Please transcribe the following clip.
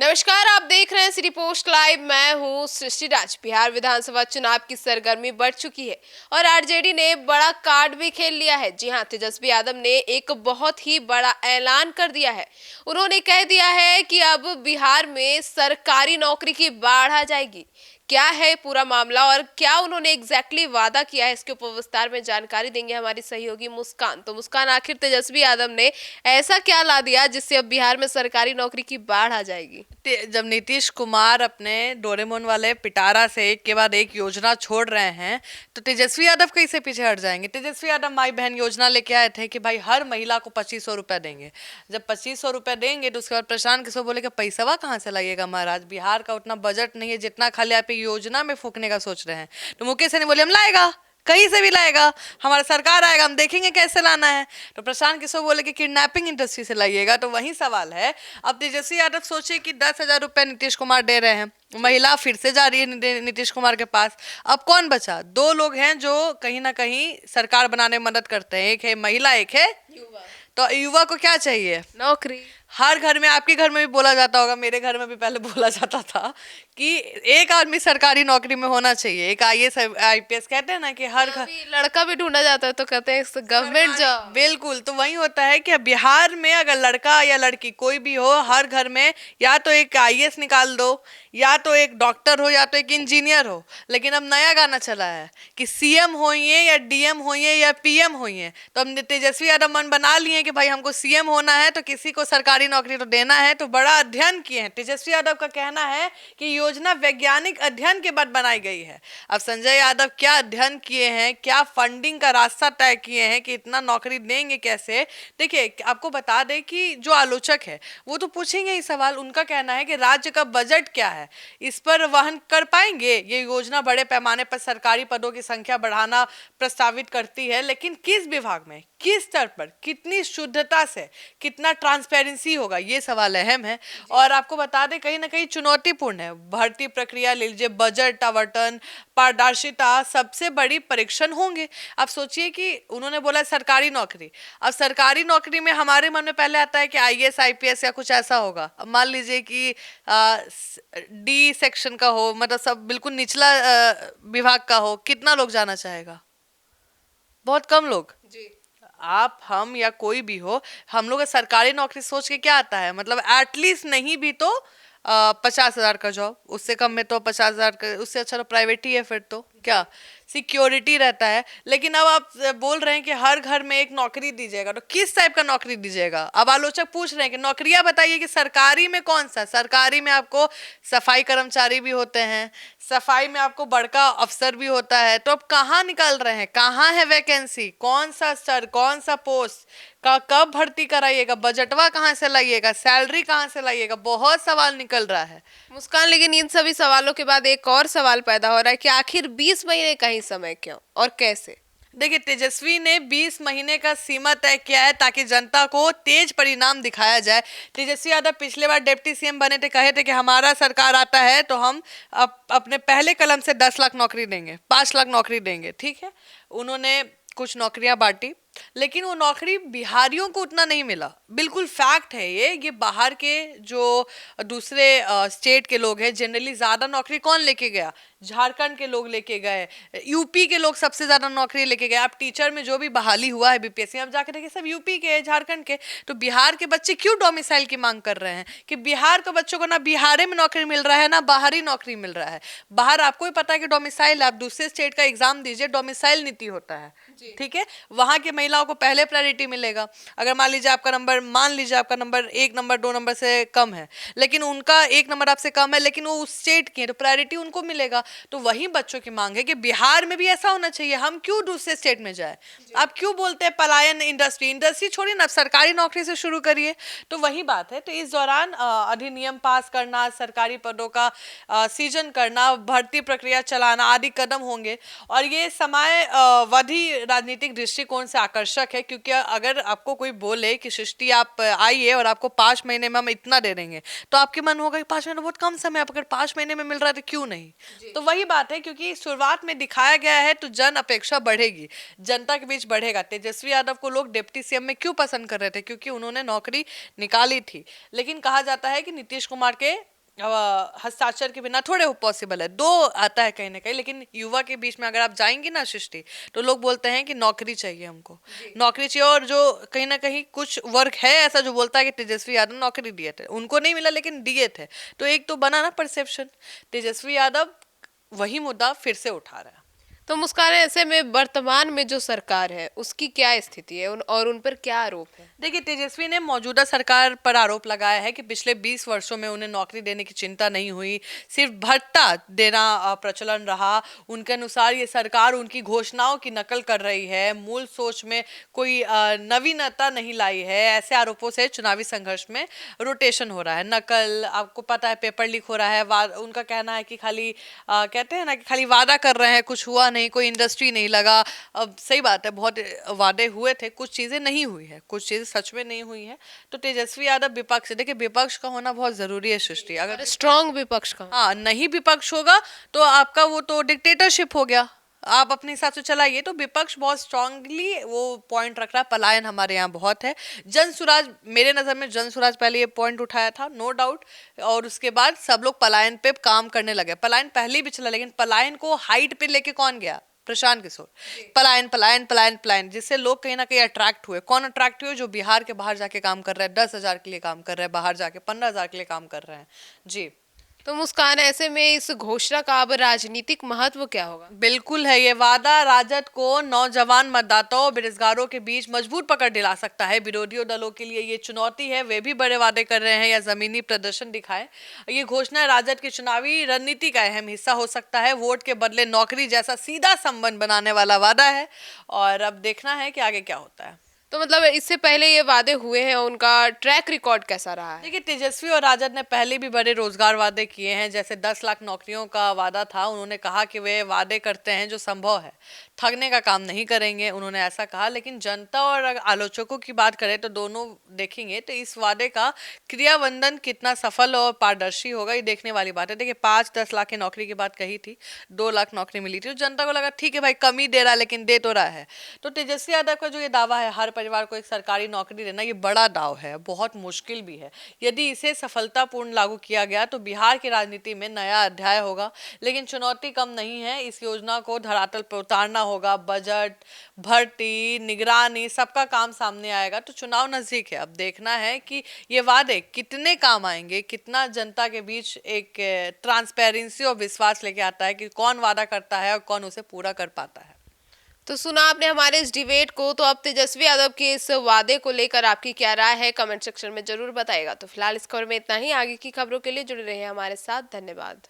नमस्कार, आप देख रहे हैं सिटी पोस्ट लाइव। मैं हूं सृष्टि राज। बिहार विधानसभा चुनाव की सरगर्मी बढ़ चुकी है और आरजेडी ने बड़ा कार्ड भी खेल लिया है। जी हां, तेजस्वी यादव ने एक बहुत ही बड़ा ऐलान कर दिया है। उन्होंने कह दिया है कि अब बिहार में सरकारी नौकरी की बाढ़ आ जाएगी। क्या है पूरा मामला और क्या उन्होंने एग्जैक्टली वादा किया है, इसके ऊपर विस्तार में जानकारी देंगे हमारी सहयोगी मुस्कान। तो मुस्कान, आखिर तेजस्वी यादव ने ऐसा क्या ला दिया जिससे अब बिहार में सरकारी नौकरी की बाढ़ आ जाएगी? जब नीतीश कुमार अपने डोरेमोन वाले पिटारा से एक के बाद एक योजना छोड़ रहे हैं, तो तेजस्वी यादव कैसे पीछे हट जाएंगे। तेजस्वी यादव माई बहन योजना लेके आए थे कि भाई हर महिला को 2500 रुपया देंगे। जब 2500 रुपया देंगे तो उसके बाद प्रशांत किशोर बोले कि पैसा कहाँ से लाइएगा महाराज, बिहार का उतना बजट नहीं है जितना खाली आप योजना में फूकने का सोच रहे हैं। तो मुकेश सहनी बोले हम लाएगा, कहीं से भी लाएगा, हमारा सरकार आएगा, हम देखेंगे कैसे लाना है। तो प्रशांत किशोर बोले कि किडनैपिंग इंडस्ट्री से लाइएगा। तो वही सवाल है, अब तेजस्वी यादव सोचे कि 10,000 रुपये नीतीश कुमार दे रहे हैं, महिला फिर से जा रही है नीतीश कुमार के पास। अब कौन बचा? दो लोग हैं जो कहीं ना कहीं सरकार बनाने में मदद करते हैं, एक है महिला, एक है युवा। तो युवा को क्या चाहिए? नौकरी। हर घर में, आपके घर में भी बोला जाता होगा, मेरे घर में भी पहले बोला जाता था कि एक आदमी सरकारी नौकरी में होना चाहिए, एक आईएएस आईपीएस। कहते हैं ना कि हर घर लड़का भी ढूंढा जाता है तो कहते हैं गवर्नमेंट जॉब। बिल्कुल, तो वही होता है कि बिहार में अगर लड़का या लड़की कोई भी हो, हर घर में या तो एक आईएएस निकाल दो, या तो एक डॉक्टर हो, या तो एक इंजीनियर हो। लेकिन अब नया गाना चला है कि सीएम होइए या डीएम होइए या पीएम होइए। तो अब तेजस्वी यादव मन बना लिए कि भाई हमको सीएम होना है तो किसी को सरकारी नौकरी तो देना है। तो बड़ा अध्ययन किए हैं। तेजस्वी यादव का कहना है कि योजना वैज्ञानिक अध्ययन के बाद बनाई गई है। अब संजय यादव क्या अध्ययन किए हैं, क्या फंडिंग का रास्ता तय किए हैं कि इतना नौकरी देंगे कैसे। देखिए, आपको बता दें कि जो आलोचक है वो तो पूछेंगे ही सवाल। उनका कहना है कि राज्य का बजट क्या है, इस पर वहन कर पाएंगे ये योजना। बड़े पैमाने पर सरकारी पदों की संख्या बढ़ाना प्रस्तावित करती है, लेकिन किस विभाग में, किस स्तर पर, कितनी शुद्धता से, कितना ट्रांसपेरेंसी होगा, ये सवाल अहम है। और आपको बता दें कहीं ना कहीं चुनौतीपूर्ण है। भर्ती प्रक्रिया ले लीजिए, बजट आवंटन, पारदर्शिता सबसे बड़ी परीक्षण होंगे। आप सोचिए कि उन्होंने बोला सरकारी नौकरी। अब सरकारी नौकरी में हमारे मन में पहले आता है कि आईएएस आईपीएस या कुछ ऐसा होगा। अब मान लीजिए कि डी सेक्शन का हो, मतलब सब बिल्कुल निचला विभाग का हो, कितना लोग जाना चाहेगा? बहुत कम लोग जी। आप, हम या कोई भी हो, हम लोग सरकारी नौकरी सोच के क्या आता है, मतलब एटलीस्ट नहीं भी तो 50,000 का जॉब, उससे कम में तो 50,000 का, उससे अच्छा तो प्राइवेट ही है फिर तो क्या सिक्योरिटी रहता है। लेकिन अब आप बोल रहे हैं कि हर घर में एक नौकरी दीजिएगा, तो किस टाइप का नौकरी दीजिएगा? अब आलोचक पूछ रहे हैं कि नौकरियां बताइए कि सरकारी में कौन सा। सरकारी में आपको सफाई कर्मचारी भी होते हैं, सफाई में आपको बड़का अफसर भी होता है। तो अब कहाँ निकाल रहे हैं, कहाँ है वैकेंसी, कौन सा स्तर, कौन सा पोस्ट का कब भर्ती कराइएगा, बजटवा कहाँ से लाइएगा, सैलरी कहाँ से लाइएगा, बहुत सवाल निकल रहा है मुस्कान। लेकिन इन सभी सवालों के बाद एक और सवाल पैदा हो रहा है कि आखिर 20 महीने का ही समय क्यों और कैसे? देखिए, तेजस्वी ने 20 महीने का सीमा तय किया है ताकि जनता को तेज परिणाम दिखाया जाए। तेजस्वी यादव पिछले बार डिप्टी सीएम बने थे, कहे थे कि हमारा सरकार आता है तो हम अपने पहले कलम से 10 लाख नौकरी देंगे, 5 लाख नौकरी देंगे। ठीक है, उन्होंने कुछ नौकरियां बांटी, लेकिन वो नौकरी बिहारियों को उतना नहीं मिला। बिल्कुल फैक्ट है ये बाहर के जो दूसरे स्टेट के लोग हैं, जनरली ज़्यादा नौकरी कौन लेके गया? झारखंड के लोग लेके गए, यूपी के लोग सबसे ज़्यादा नौकरी लेके गए। आप टीचर में जो भी बहाली हुआ है बीपीएससी, आप जाके देखिए सब यूपी के, झारखंड के। तो बिहार के बच्चे क्यों डोमिसाइल की मांग कर रहे हैं कि बिहार के बच्चों को ना बिहार में नौकरी मिल रहा है ना बाहरी नौकरी मिल रहा है। बाहर आपको ही पता है कि डोमिसाइल, आप दूसरे स्टेट का एग्जाम दीजिए, डोमिसाइल नीति होता है। ठीक है, वहां के महिलाओं को पहले प्रायोरिटी मिलेगा। अगर मान लीजिए आपका नंबर, मान लीजिए आपका नंबर 1 नंबर 2 नंबर से कम है, लेकिन उनका 1 नंबर आपसे कम है, लेकिन वो उस स्टेट की है, तो प्रायोरिटी उनको मिलेगा। तो वही बच्चों की मांग है कि बिहार में भी ऐसा होना चाहिए। हम क्यों दूसरे स्टेट में जाए? आप क्यों बोलते हैं पलायन? इंडस्ट्री छोड़िए ना, सरकारी नौकरी से शुरू करिए। तो वही बात है। तो इस दौरान अधिनियम पास करना, सरकारी पदों का सीजन करना, भर्ती प्रक्रिया चलाना आदि कदम होंगे। और ये समयावधि राजनीतिक दृष्टिकोण से आकर्षक है, क्योंकि अगर आपको कोई बोले कि सृष्टि आप आइए और आपको 5 महीने में हम इतना दे देंगे, तो आपके मन होगा कि 5 महीने बहुत कम समय, आप अगर 5 महीने में मिल रहा है तो क्यों नहीं। तो वही बात है, क्योंकि शुरुआत में दिखाया गया है तो जन अपेक्षा बढ़ेगी, जनता के बीच बढ़ेगा। तेजस्वी यादव को लोग डिप्टी सीएम में क्यों पसंद कर रहे थे? क्योंकि उन्होंने नौकरी निकाली थी। लेकिन कहा जाता है कि नीतीश कुमार के हस्ताक्षर के बिना थोड़े पॉसिबल है, दो आता है कहीं ना कहीं। लेकिन युवा के बीच में अगर आप जाएंगी ना सृष्टि, तो लोग बोलते हैं कि नौकरी चाहिए हमको, नौकरी चाहिए। और जो कहीं ना कहीं कुछ वर्ग है ऐसा जो बोलता है कि तेजस्वी यादव नौकरी दिए थे, उनको नहीं मिला लेकिन दिए थे, तो एक तो बना ना परसेप्शन। तेजस्वी यादव वही मुद्दा फिर से उठा रहा है। तो मुस्कान, ऐसे में वर्तमान में जो सरकार है उसकी क्या स्थिति है और उन पर क्या आरोप है? देखिए, तेजस्वी ने मौजूदा सरकार पर आरोप लगाया है कि पिछले 20 वर्षों में उन्हें नौकरी देने की चिंता नहीं हुई, सिर्फ भत्ता देना प्रचलन रहा। उनके अनुसार ये सरकार उनकी घोषणाओं की नकल कर रही है, मूल सोच में कोई नवीनता नहीं लाई है। ऐसे आरोपों से चुनावी संघर्ष में रोटेशन हो रहा है। नकल, आपको पता है पेपर लीक हो रहा है। उनका कहना है कि खाली कहते हैं ना कि खाली वादा कर रहे हैं, कुछ हुआ नहीं, कोई इंडस्ट्री नहीं लगा। अब सही बात है, बहुत वादे हुए थे, कुछ चीजें नहीं हुई है, कुछ चीजें सच में नहीं हुई है। तो तेजस्वी यादव विपक्ष, देखिए विपक्ष का होना बहुत जरूरी है सृष्टि। और अगर स्ट्रांग विपक्ष का? हाँ, नहीं विपक्ष होगा तो आपका वो तो डिक्टेटरशिप हो गया, आप अपने हिसाब से चलाइए। तो विपक्ष बहुत स्ट्रांगली वो पॉइंट रख रहा है, पलायन हमारे यहाँ बहुत है। जन सुराज, मेरे नजर में जन सुराज पहले ये पॉइंट उठाया था, नो डाउट, और उसके बाद सब लोग पलायन पे काम करने लगे। पलायन पहले भी चला, लेकिन पलायन को हाइट पे लेके कौन गया? प्रशांत किशोर। पलायन पलायन पलायन पलायन, जिससे लोग कहीं ना कहीं अट्रैक्ट हुए। कौन अट्रैक्ट हुए? जो बिहार के बाहर जाके काम कर रहे हैं, 10,000 के लिए काम कर रहे हैं, बाहर जाके 15,000 के लिए काम कर रहे हैं। जी। तो मुस्कान, ऐसे में इस घोषणा का अब राजनीतिक महत्व क्या होगा? बिल्कुल है, ये वादा राजद को नौजवान मतदाताओं बेरोजगारों के बीच मजबूत पकड़ दिला सकता है। विरोधी दलों के लिए ये चुनौती है, वे भी बड़े वादे कर रहे हैं या जमीनी प्रदर्शन दिखाएं। ये घोषणा राजद की चुनावी रणनीति का अहम हिस्सा हो सकता है। वोट के बदले नौकरी जैसा सीधा संबंध बनाने वाला वादा है, और अब देखना है कि आगे क्या होता है। तो मतलब इससे पहले ये वादे हुए हैं, उनका ट्रैक रिकॉर्ड कैसा रहा है? देखिए, तेजस्वी और राजद ने पहले भी बड़े रोजगार वादे किए हैं, जैसे 10 लाख नौकरियों का वादा था। उन्होंने कहा कि वे वादे करते हैं जो संभव है, थकने का काम नहीं करेंगे, उन्होंने ऐसा कहा। लेकिन जनता और आलोचकों की बात करें तो दोनों देखेंगे तो इस वादे का क्रियान्वयन कितना सफल और पारदर्शी होगा, ये देखने वाली बात है। देखिए, 5-10 लाख की नौकरी की बात कही थी, 2 लाख नौकरी मिली थी, तो जनता को लगा ठीक है भाई, कमी दे रहा है लेकिन दे तो रहा है। तो तेजस्वी यादव का जो ये दावा है हर परिवार को एक सरकारी नौकरी देना, ये बड़ा दाव है, बहुत मुश्किल भी है। यदि इसे सफलतापूर्ण लागू किया गया तो बिहार की राजनीति में नया अध्याय होगा। लेकिन चुनौती कम नहीं है, इस योजना को धरातल पर उतारना होगा। बजट, भर्ती, निगरानी, सबका काम सामने आएगा। तो चुनाव नजदीक है, अब देखना है कि ये वादे कितने काम आएंगे, कितना जनता के बीच एक ट्रांसपेरेंसी और विश्वास लेके आता है कि कौन वादा करता है और कौन उसे पूरा कर पाता है। तो सुना आपने हमारे इस डिबेट को। तो अब तेजस्वी यादव के इस वादे को लेकर आपकी क्या राय है, कमेंट सेक्शन में जरूर बताइएगा। तो फिलहाल इस खबर में इतना ही। आगे की खबरों के लिए जुड़े रहिए हमारे साथ। धन्यवाद।